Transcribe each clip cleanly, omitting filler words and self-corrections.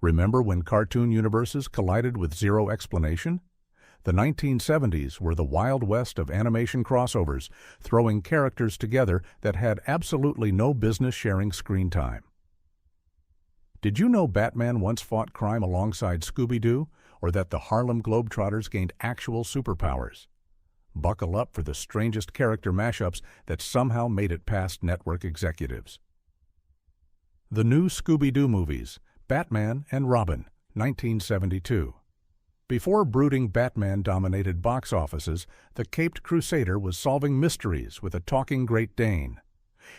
Remember when cartoon universes collided with zero explanation? The 1970s were the Wild West of animation crossovers, throwing characters together that had absolutely no business sharing screen time. Did you know Batman once fought crime alongside Scooby-Doo, or that the Harlem Globetrotters gained actual superpowers? Buckle up for the strangest character mashups that somehow made it past network executives. The new Scooby-Doo movies, Batman and Robin, 1972. Before brooding Batman-dominated box offices, the Caped Crusader was solving mysteries with a talking Great Dane.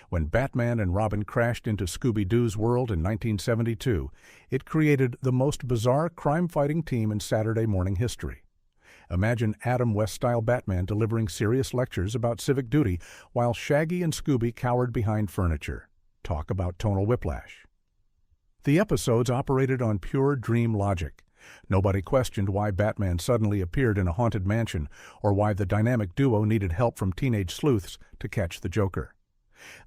When Batman and Robin crashed into Scooby-Doo's world in 1972, it created the most bizarre crime-fighting team in Saturday morning history. Imagine Adam West-style Batman delivering serious lectures about civic duty, while Shaggy and Scooby cowered behind furniture. Talk about tonal whiplash. The episodes operated on pure dream logic. Nobody questioned why Batman suddenly appeared in a haunted mansion, or why the dynamic duo needed help from teenage sleuths to catch the Joker.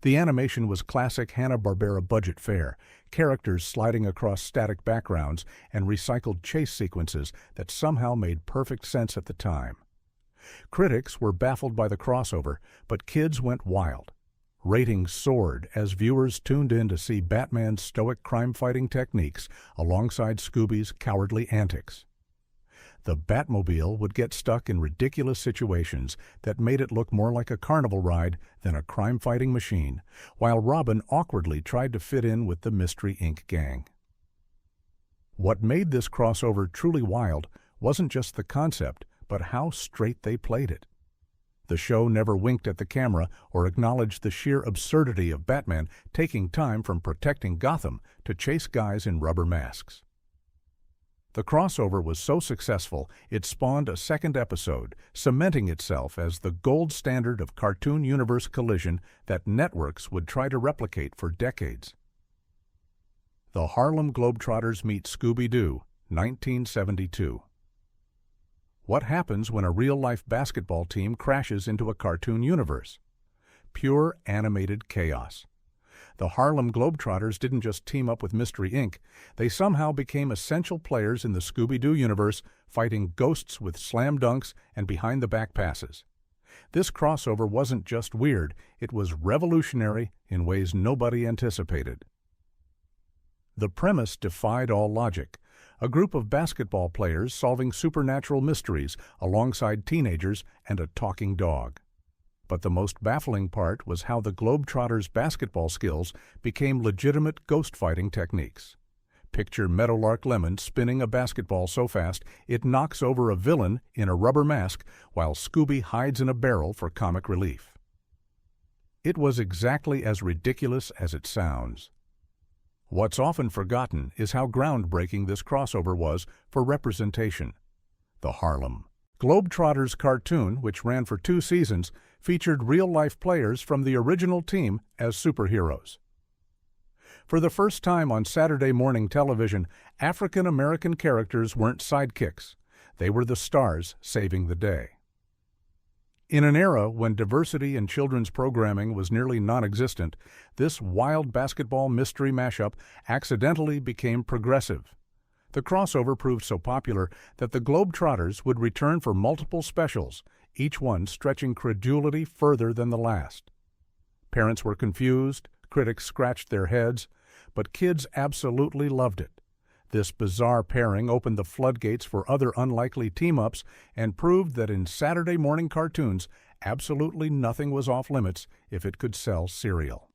The animation was classic Hanna-Barbera budget fare, characters sliding across static backgrounds and recycled chase sequences that somehow made perfect sense at the time. Critics were baffled by the crossover, but kids went wild. Ratings soared as viewers tuned in to see Batman's stoic crime-fighting techniques alongside Scooby's cowardly antics. The Batmobile would get stuck in ridiculous situations that made it look more like a carnival ride than a crime-fighting machine, while Robin awkwardly tried to fit in with the Mystery Inc. gang. What made this crossover truly wild wasn't just the concept, but how straight they played it. The show never winked at the camera or acknowledged the sheer absurdity of Batman taking time from protecting Gotham to chase guys in rubber masks. The crossover was so successful, it spawned a second episode, cementing itself as the gold standard of cartoon universe collision that networks would try to replicate for decades. The Harlem Globetrotters meet Scooby-Doo, 1972. What happens when a real-life basketball team crashes into a cartoon universe? Pure animated chaos. The Harlem Globetrotters didn't just team up with Mystery Inc., they somehow became essential players in the Scooby-Doo universe, fighting ghosts with slam dunks and behind-the-back passes. This crossover wasn't just weird, it was revolutionary in ways nobody anticipated. The premise defied all logic. A group of basketball players solving supernatural mysteries alongside teenagers and a talking dog. But the most baffling part was how the Globetrotters' basketball skills became legitimate ghost-fighting techniques. Picture Meadowlark Lemon spinning a basketball so fast it knocks over a villain in a rubber mask while Scooby hides in a barrel for comic relief. It was exactly as ridiculous as it sounds. What's often forgotten is how groundbreaking this crossover was for representation. The Harlem Globetrotters cartoon, which ran for 2 seasons, featured real-life players from the original team as superheroes. For the first time on Saturday morning television, African-American characters weren't sidekicks. They were the stars saving the day. In an era when diversity in children's programming was nearly non-existent, this wild basketball mystery mashup accidentally became progressive. The crossover proved so popular that the Globetrotters would return for multiple specials, each one stretching credulity further than the last. Parents were confused, critics scratched their heads, but kids absolutely loved it. This bizarre pairing opened the floodgates for other unlikely team-ups and proved that in Saturday morning cartoons, absolutely nothing was off-limits if it could sell cereal.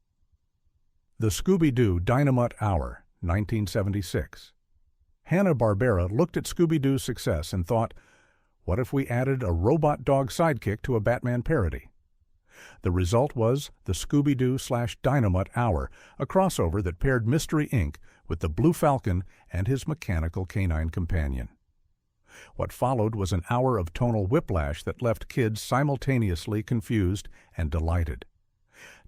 The Scooby-Doo Dynomutt Hour, 1976. Hanna-Barbera looked at Scooby-Doo's success and thought, what if we added a robot dog sidekick to a Batman parody? The result was the Scooby-Doo/Dynomutt Hour, a crossover that paired Mystery Inc. with the Blue Falcon and his mechanical canine companion. What followed was an hour of tonal whiplash that left kids simultaneously confused and delighted.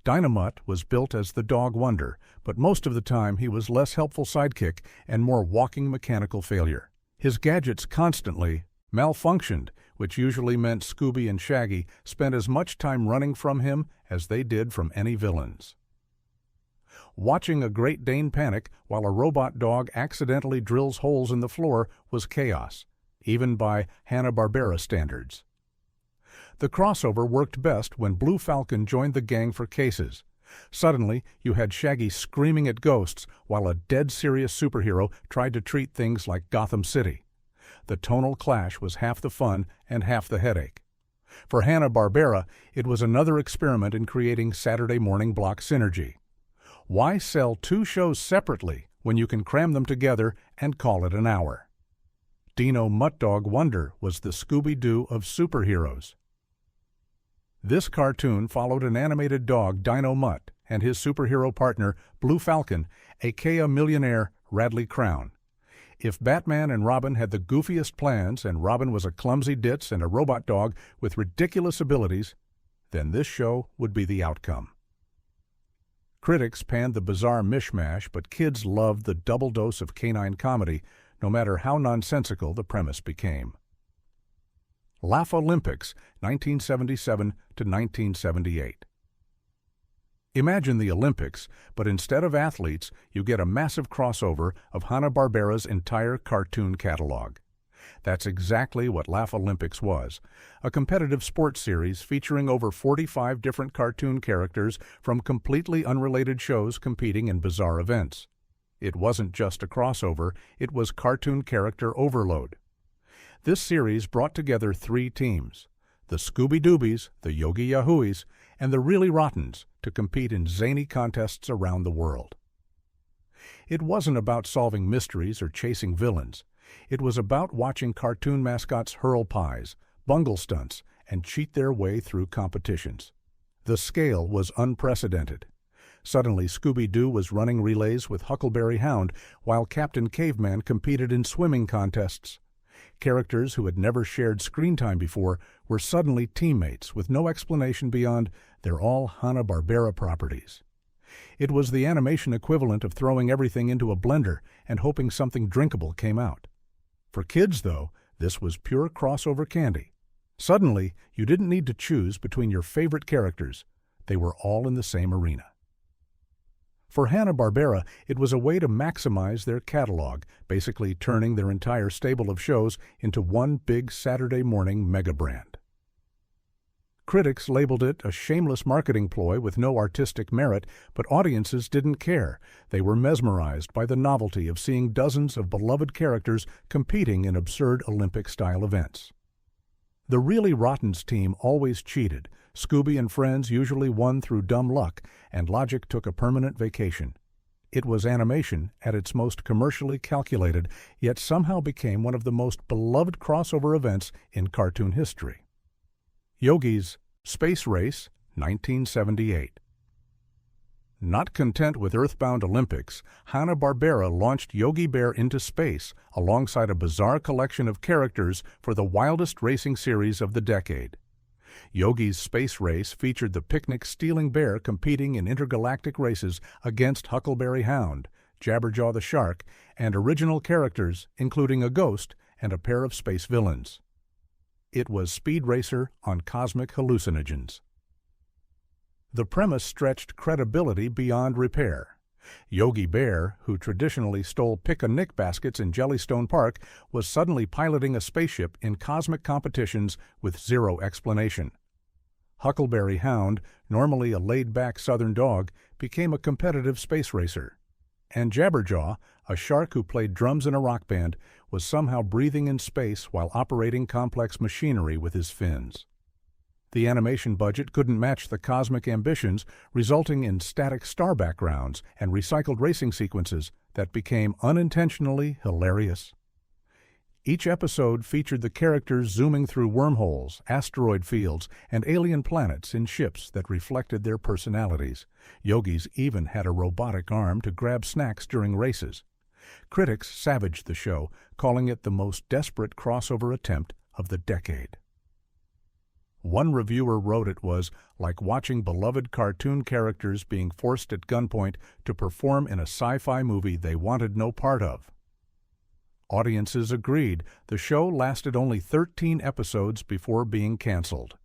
Dynomutt was built as the dog wonder, but most of the time he was less helpful sidekick and more walking mechanical failure. His gadgets constantly malfunctioned, which usually meant Scooby and Shaggy spent as much time running from him as they did from any villains. Watching a Great Dane panic while a robot dog accidentally drills holes in the floor was chaos, even by Hanna-Barbera standards. The crossover worked best when Blue Falcon joined the gang for cases. Suddenly, you had Shaggy screaming at ghosts while a dead-serious superhero tried to treat things like Gotham City. The tonal clash was half the fun and half the headache. For Hanna-Barbera, it was another experiment in creating Saturday morning block synergy. Why sell two shows separately when you can cram them together and call it an hour? Dynomutt Dog Wonder was the Scooby-Doo of superheroes. This cartoon followed an animated dog, Dynomutt, and his superhero partner, Blue Falcon, aka millionaire Radley Crown. If Batman and Robin had the goofiest plans and Robin was a clumsy ditz and a robot dog with ridiculous abilities, then this show would be the outcome. Critics panned the bizarre mishmash, but kids loved the double dose of canine comedy, no matter how nonsensical the premise became. Laff-A-Lympics, 1977 to 1978. Imagine the Olympics, but instead of athletes, you get a massive crossover of Hanna-Barbera's entire cartoon catalog. That's exactly what Laff-A-Lympics was, a competitive sports series featuring over 45 different cartoon characters from completely unrelated shows competing in bizarre events. It wasn't just a crossover, it was cartoon character overload. This series brought together three teams, the Scooby-Doobies, the Yogi Yahooies, and the Really Rottens, to compete in zany contests around the world. It wasn't about solving mysteries or chasing villains. It was about watching cartoon mascots hurl pies, bungle stunts, and cheat their way through competitions. The scale was unprecedented. Suddenly, Scooby-Doo was running relays with Huckleberry Hound, while Captain Caveman competed in swimming contests. Characters who had never shared screen time before were suddenly teammates with no explanation beyond they're all Hanna-Barbera properties. It was the animation equivalent of throwing everything into a blender and hoping something drinkable came out. For kids, though, this was pure crossover candy. Suddenly, you didn't need to choose between your favorite characters. They were all in the same arena. For Hanna-Barbera, it was a way to maximize their catalog, basically turning their entire stable of shows into one big Saturday morning mega brand. Critics labeled it a shameless marketing ploy with no artistic merit, but audiences didn't care. They were mesmerized by the novelty of seeing dozens of beloved characters competing in absurd Olympic-style events. The Really Rottens team always cheated. Scooby and friends usually won through dumb luck, and logic took a permanent vacation. It was animation at its most commercially calculated, yet somehow became one of the most beloved crossover events in cartoon history. Yogi's Space Race, 1978. Not content with Earthbound Olympics, Hanna-Barbera launched Yogi Bear into space alongside a bizarre collection of characters for the wildest racing series of the decade. Yogi's Space Race featured the picnic-stealing bear competing in intergalactic races against Huckleberry Hound, Jabberjaw the Shark, and original characters including a ghost and a pair of space villains. It was Speed Racer on cosmic hallucinogens. The premise stretched credibility beyond repair. Yogi Bear, who traditionally stole pick-a-nick baskets in Jellystone Park, was suddenly piloting a spaceship in cosmic competitions with zero explanation. Huckleberry Hound, normally a laid-back southern dog, became a competitive space racer. And Jabberjaw, a shark who played drums in a rock band, was somehow breathing in space while operating complex machinery with his fins. The animation budget couldn't match the cosmic ambitions, resulting in static star backgrounds and recycled racing sequences that became unintentionally hilarious. Each episode featured the characters zooming through wormholes, asteroid fields, and alien planets in ships that reflected their personalities. Yogi's even had a robotic arm to grab snacks during races. Critics savaged the show, calling it the most desperate crossover attempt of the decade. One reviewer wrote it was like watching beloved cartoon characters being forced at gunpoint to perform in a sci-fi movie they wanted no part of. Audiences agreed. The show lasted only 13 episodes before being canceled.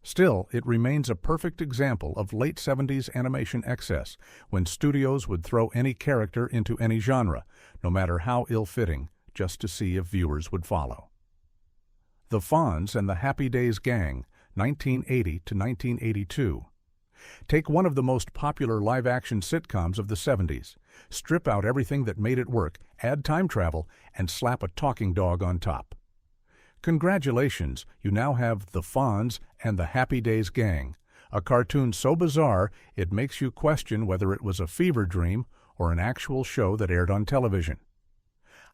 Still, it remains a perfect example of late 70s animation excess, when studios would throw any character into any genre, no matter how ill-fitting, just to see if viewers would follow. The Fonz and the Happy Days Gang, 1980 to 1982. Take one of the most popular live-action sitcoms of the 70s, strip out everything that made it work, add time travel, and slap a talking dog on top. Congratulations, you now have The Fonz and the Happy Days Gang, a cartoon so bizarre it makes you question whether it was a fever dream or an actual show that aired on television.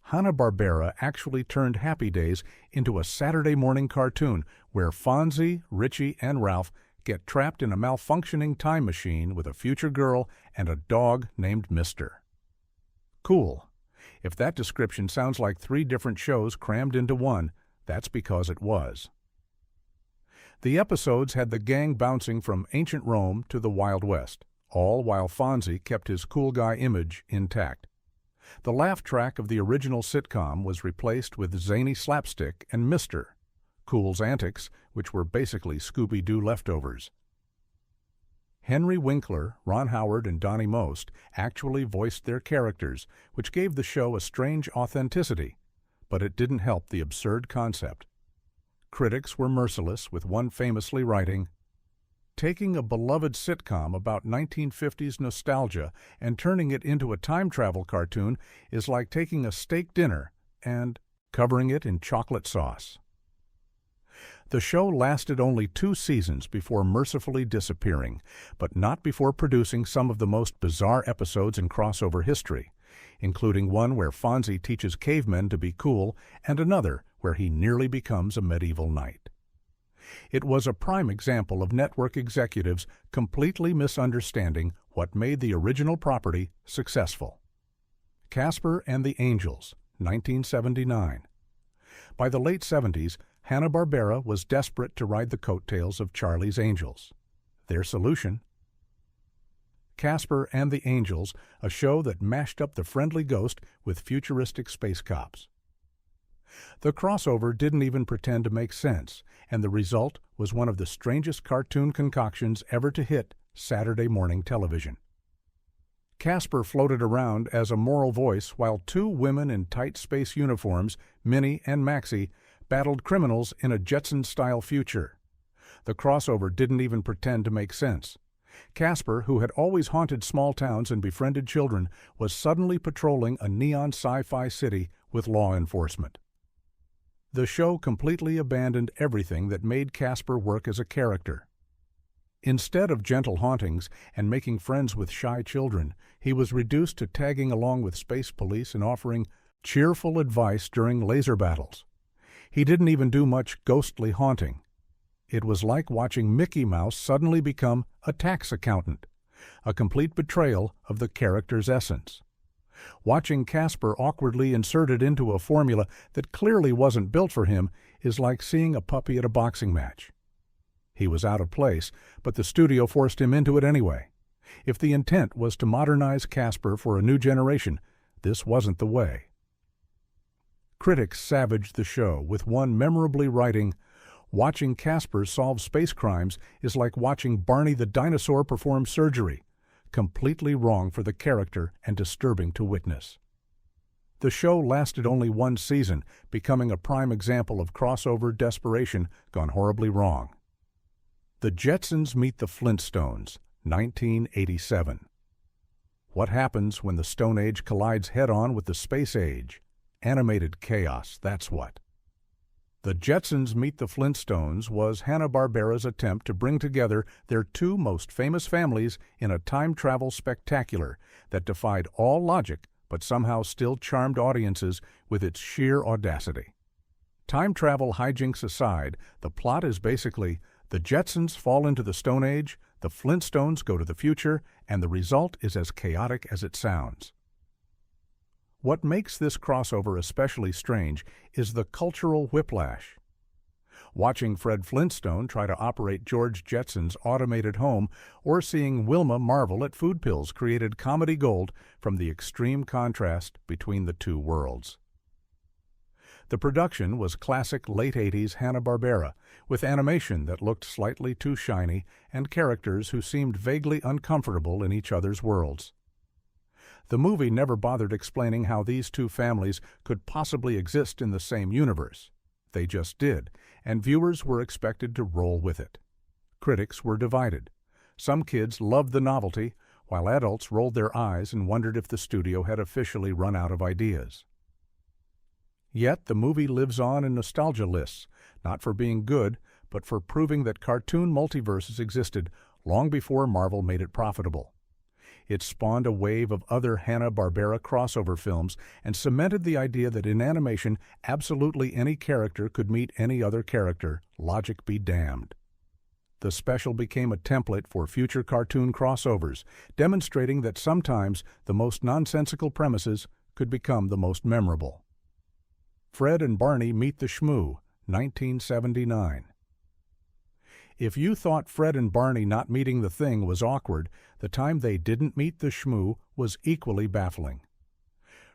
Hanna-Barbera actually turned Happy Days into a Saturday morning cartoon where Fonzie, Richie, and Ralph get trapped in a malfunctioning time machine with a future girl and a dog named Mister. Cool. If that description sounds like 3 different shows crammed into one, that's because it was. The episodes had the gang bouncing from ancient Rome to the Wild West, all while Fonzie kept his cool guy image intact. The laugh track of the original sitcom was replaced with zany slapstick and Mister, Cool's antics, which were basically Scooby-Doo leftovers. Henry Winkler, Ron Howard, and Donnie Most actually voiced their characters, which gave the show a strange authenticity, but it didn't help the absurd concept. Critics were merciless, with one famously writing, "Taking a beloved sitcom about 1950s nostalgia and turning it into a time travel cartoon is like taking a steak dinner and covering it in chocolate sauce." The show lasted only 2 seasons before mercifully disappearing, but not before producing some of the most bizarre episodes in crossover history, including one where Fonzie teaches cavemen to be cool and another where he nearly becomes a medieval knight. It was a prime example of network executives completely misunderstanding what made the original property successful. Casper and the Angels, 1979. By the late 70s, Hanna-Barbera was desperate to ride the coattails of Charlie's Angels. Their solution? Casper and the Angels, a show that mashed up the friendly ghost with futuristic space cops. The crossover didn't even pretend to make sense, and the result was one of the strangest cartoon concoctions ever to hit Saturday morning television. Casper floated around as a moral voice while 2 women in tight space uniforms, Minnie and Maxie, battled criminals in a Jetsons-style future. The crossover didn't even pretend to make sense. Casper, who had always haunted small towns and befriended children, was suddenly patrolling a neon sci-fi city with law enforcement. The show completely abandoned everything that made Casper work as a character. Instead of gentle hauntings and making friends with shy children, he was reduced to tagging along with space police and offering cheerful advice during laser battles. He didn't even do much ghostly haunting. It was like watching Mickey Mouse suddenly become a tax accountant, a complete betrayal of the character's essence. Watching Casper awkwardly inserted into a formula that clearly wasn't built for him is like seeing a puppy at a boxing match. He was out of place, but the studio forced him into it anyway. If the intent was to modernize Casper for a new generation, this wasn't the way. Critics savaged the show, with one memorably writing, "Watching Casper solve space crimes is like watching Barney the dinosaur perform surgery. Completely wrong for the character and disturbing to witness." The show lasted only 1 season, becoming a prime example of crossover desperation gone horribly wrong. The Jetsons Meet the Flintstones, 1987. What happens when the Stone Age collides head-on with the Space Age? Animated chaos, that's what. The Jetsons Meet the Flintstones was Hanna-Barbera's attempt to bring together their 2 most famous families in a time travel spectacular that defied all logic but somehow still charmed audiences with its sheer audacity. Time travel hijinks aside, the plot is basically the Jetsons fall into the Stone Age, the Flintstones go to the future, and the result is as chaotic as it sounds. What makes this crossover especially strange is the cultural whiplash. Watching Fred Flintstone try to operate George Jetson's automated home or seeing Wilma marvel at food pills created comedy gold from the extreme contrast between the 2 worlds. The production was classic late 80s Hanna-Barbera, with animation that looked slightly too shiny and characters who seemed vaguely uncomfortable in each other's worlds. The movie never bothered explaining how these two families could possibly exist in the same universe. They just did, and viewers were expected to roll with it. Critics were divided. Some kids loved the novelty, while adults rolled their eyes and wondered if the studio had officially run out of ideas. Yet the movie lives on in nostalgia lists, not for being good, but for proving that cartoon multiverses existed long before Marvel made it profitable. It spawned a wave of other Hanna-Barbera crossover films and cemented the idea that in animation, absolutely any character could meet any other character, logic be damned. The special became a template for future cartoon crossovers, demonstrating that sometimes the most nonsensical premises could become the most memorable. Fred and Barney Meet the Shmoo, 1979. If you thought Fred and Barney not meeting the Thing was awkward, the time they didn't meet the Shmoo was equally baffling.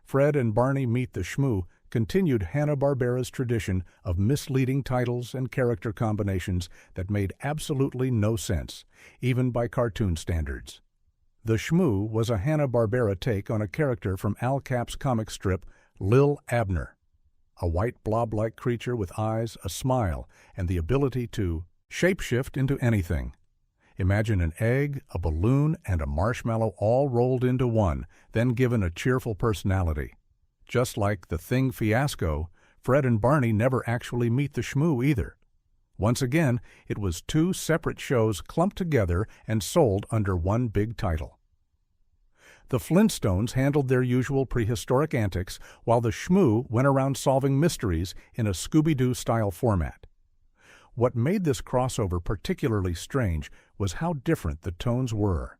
Fred and Barney Meet the Shmoo continued Hanna-Barbera's tradition of misleading titles and character combinations that made absolutely no sense, even by cartoon standards. The Shmoo was a Hanna-Barbera take on a character from Al Cap's comic strip Lil Abner, a white blob-like creature with eyes, a smile, and the ability to shapeshift into anything. Imagine an egg, a balloon, and a marshmallow all rolled into one, then given a cheerful personality. Just like the Thing fiasco, Fred and Barney never actually meet the Shmoo either. Once again, it was two separate shows clumped together and sold under one big title. The Flintstones handled their usual prehistoric antics, while the Shmoo went around solving mysteries in a Scooby-Doo style format. What made this crossover particularly strange was how different the tones were.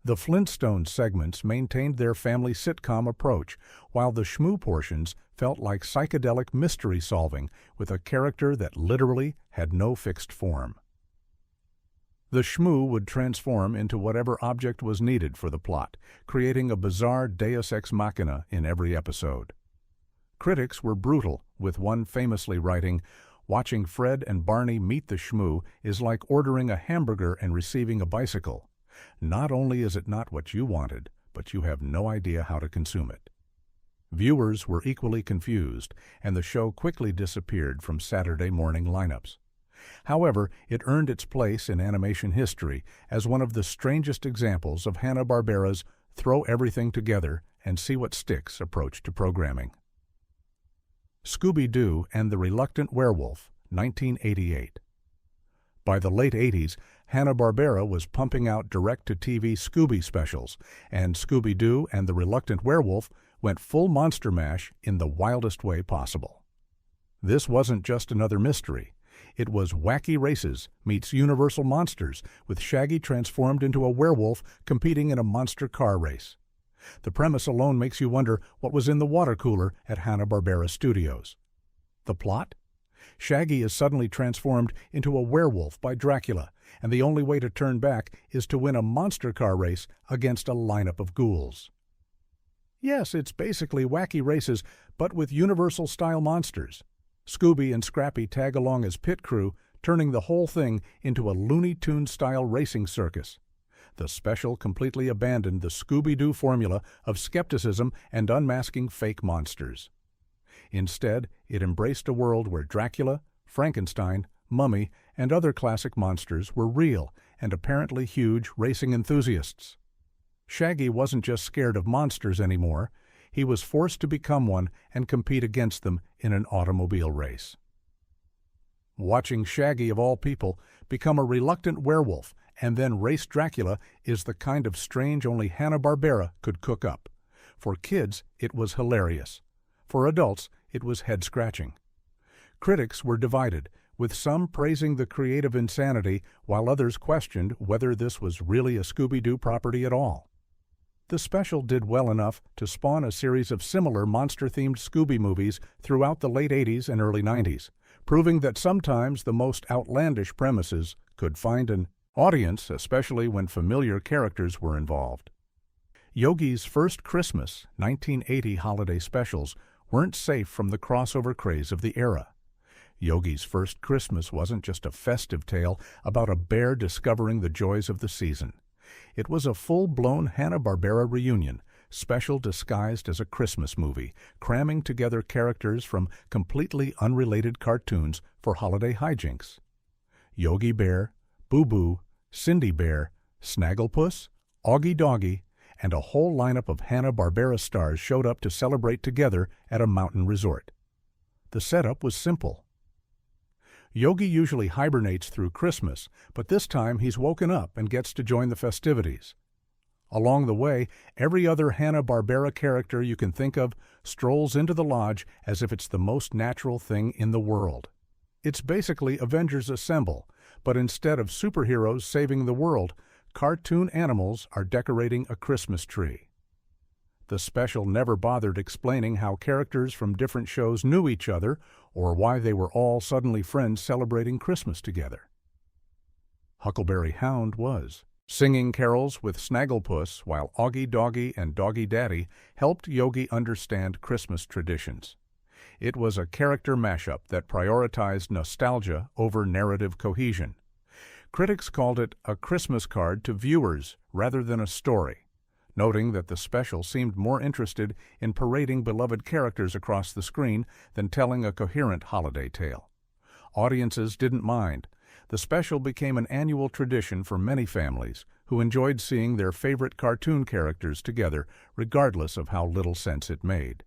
The Flintstones segments maintained their family sitcom approach, while the Shmoo portions felt like psychedelic mystery solving with a character that literally had no fixed form. The Shmoo would transform into whatever object was needed for the plot, creating a bizarre deus ex machina in every episode. Critics were brutal, with one famously writing, "Watching Fred and Barney meet the Shmoo is like ordering a hamburger and receiving a bicycle. Not only is it not what you wanted, but you have no idea how to consume it." Viewers were equally confused, and the show quickly disappeared from Saturday morning lineups. However, it earned its place in animation history as one of the strangest examples of Hanna-Barbera's throw everything together and see what sticks approach to programming. Scooby-Doo and the Reluctant Werewolf, 1988. By the late 80s, Hanna-Barbera was pumping out direct-to-TV Scooby specials, and Scooby-Doo and the Reluctant Werewolf went full Monster Mash in the wildest way possible. This wasn't just another mystery. It was Wacky Races meets Universal Monsters, with Shaggy transformed into a werewolf competing in a monster car race. The premise alone makes you wonder what was in the water cooler at Hanna-Barbera Studios. The plot? Shaggy is suddenly transformed into a werewolf by Dracula, and the only way to turn back is to win a monster car race against a lineup of ghouls. Yes, it's basically Wacky Races, but with Universal-style monsters. Scooby and Scrappy tag along as pit crew, turning the whole thing into a Looney Tunes-style racing circus. The special completely abandoned the Scooby-Doo formula of skepticism and unmasking fake monsters. Instead, it embraced a world where Dracula, Frankenstein, Mummy, and other classic monsters were real and apparently huge racing enthusiasts. Shaggy wasn't just scared of monsters anymore. He was forced to become one and compete against them in an automobile race. Watching Shaggy, of all people, become a reluctant werewolf and then race Dracula is the kind of strange only Hanna-Barbera could cook up. For kids, it was hilarious. For adults, it was head-scratching. Critics were divided, with some praising the creative insanity while others questioned whether this was really a Scooby-Doo property at all. The special did well enough to spawn a series of similar monster-themed Scooby movies throughout the late 80s and early 90s, proving that sometimes the most outlandish premises could find an audience, especially when familiar characters were involved. Yogi's first Christmas, 1980 holiday specials weren't safe from the crossover craze of the era. Yogi's First Christmas wasn't just a festive tale about a bear discovering the joys of the season. It was a full-blown Hanna-Barbera reunion, special disguised as a Christmas movie, cramming together characters from completely unrelated cartoons for holiday hijinks. Yogi Bear, Boo Boo, Cindy Bear, Snagglepuss, Augie Doggie, and a whole lineup of Hanna-Barbera stars showed up to celebrate together at a mountain resort. The setup was simple. Yogi usually hibernates through Christmas, but this time he's woken up and gets to join the festivities. Along the way, every other Hanna-Barbera character you can think of strolls into the lodge as if it's the most natural thing in the world. It's basically Avengers Assemble, but instead of superheroes saving the world, cartoon animals are decorating a Christmas tree. The special never bothered explaining how characters from different shows knew each other or why they were all suddenly friends celebrating Christmas together. Huckleberry Hound was singing carols with Snagglepuss while Augie Doggie and Doggie Daddy helped Yogi understand Christmas traditions. It was a character mashup that prioritized nostalgia over narrative cohesion. Critics called it a Christmas card to viewers rather than a story, noting that the special seemed more interested in parading beloved characters across the screen than telling a coherent holiday tale. Audiences didn't mind. The special became an annual tradition for many families who enjoyed seeing their favorite cartoon characters together regardless of how little sense it made.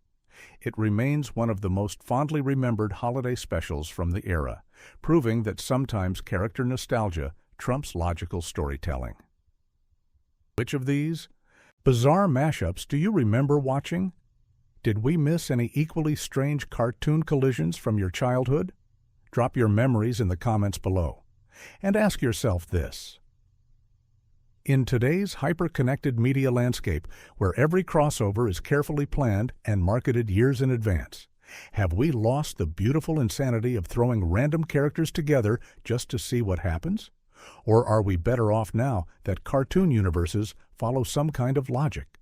It remains one of the most fondly remembered holiday specials from the era, proving that sometimes character nostalgia trumps logical storytelling. Which of these bizarre mashups do you remember watching? Did we miss any equally strange cartoon collisions from your childhood? Drop your memories in the comments below. And ask yourself this. In today's hyper-connected media landscape, where every crossover is carefully planned and marketed years in advance, have we lost the beautiful insanity of throwing random characters together just to see what happens? Or are we better off now that cartoon universes follow some kind of logic?